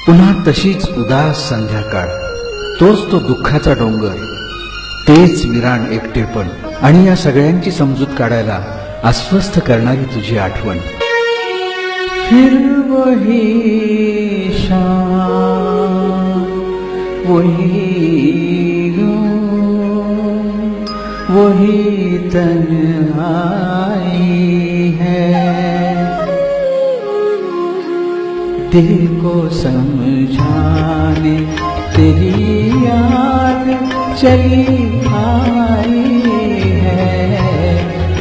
पुन्हा तशीच उदास संध्याकाळ, तोच तो दुःखाचा डोंगर, तेच विरान एकटेपण आणि या सगळ्यांची समजूत काढायला अस्वस्थ करणारी तुझी आठवण. फिर वही शाम, वही गम, वही तन्हाई है. दिल को समझाने तेरी याद चली आई है.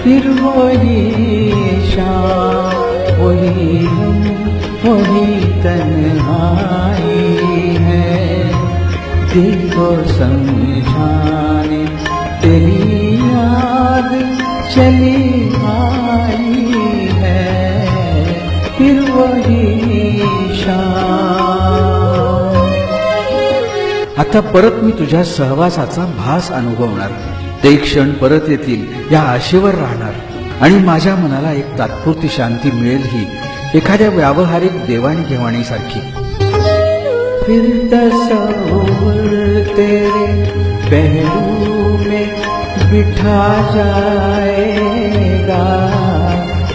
फिर वही शाम, वही गम, वही तन्हाई है. दिल को समझाने तेरी याद चली आई है. फिर वही शाम. आता परत मी तुझ्या सहवासाचा भास अनुभवणार. ते क्षण परत येतील या आशेवर राहणार आणि माझ्या मनाला एक तात्पुरती शांती मिळेल ही एखाद्या व्यावहारिक देवाणघेवाणीसारखी. फिर तस्वीर तेरे पहलू में बिठा जाएगा.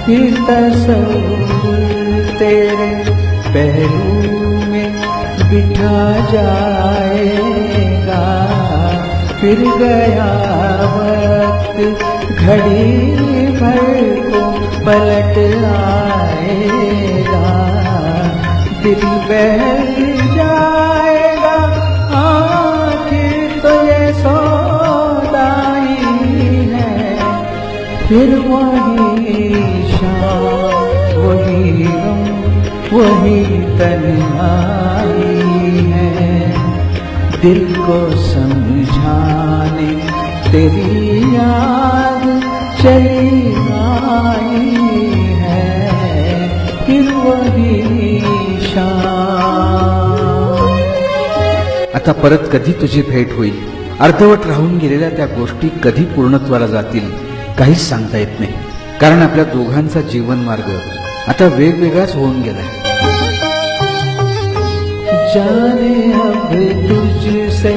फिर तस्वीर तेरे पहलू में बिठा जाएगा. फिर गया वक्त घड़ी भर को पलट आएगा. दिल बहल जाएगा, आखिर तो ये सौदाई है. फिर वही शाम, वही गम, वही तन्हाई है. दिल को समझाने तेरी याद चली आई है. फिर वही शाम. आता परत कधी तुझी भेट होईल, अर्धवट राहून गेलेल्या त्या गोष्टी कधी पूर्णत्वाला जातील काहीच सांगता येत नाही. कारण आपल्या दोघांचा जीवनमार्ग आता वेगवेगळाच होऊन गेलाय. जाने अब तुझसे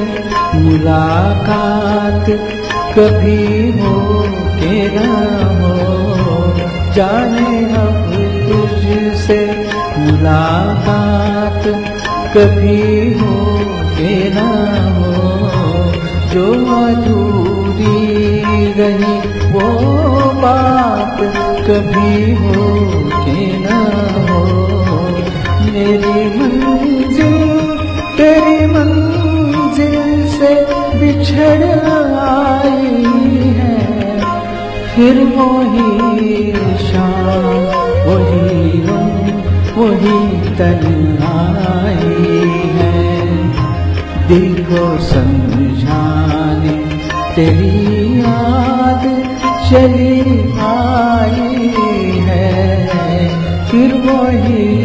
मुलाकात कभी हो के ना हो. जाने अब तुझसे मुलाकात कभी हो के ना हो. जो अधूरी रही वो बात कभी हो के ना हो. मेरी मंजिल तेरी मंजिल से बिछड़ आई है. फिर वही शाम, वही गम, वही तन्हाई है. दिल को समझाने तेरी याद चली आई है. फिर वही